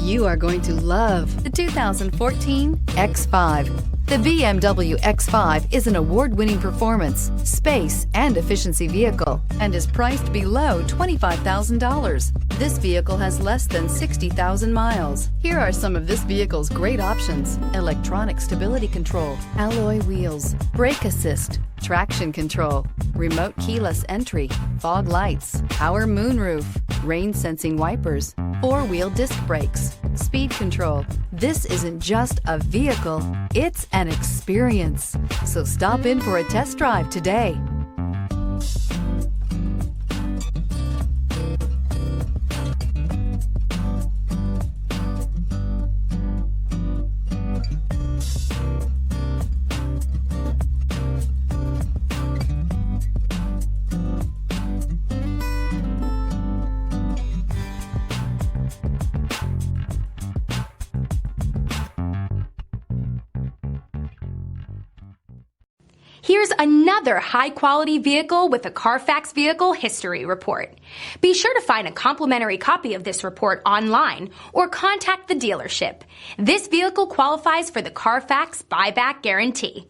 You are going to love the 2014 X5. The BMW X5 is an award-winning performance, space, and efficiency vehicle and is priced below $25,000. This vehicle has less than 60,000 miles. Here are some of this vehicle's great options: electronic stability control, alloy wheels, brake assist, traction control, remote keyless entry, fog lights, power moonroof, rain sensing wipers, four-wheel disc brakes, speed control. This isn't just a vehicle, it's an experience. So stop in for a test drive today. Here's another high-quality vehicle with a CARFAX Vehicle History Report. Be sure to find a complimentary copy of this report online or contact the dealership. This vehicle qualifies for the CARFAX Buyback Guarantee.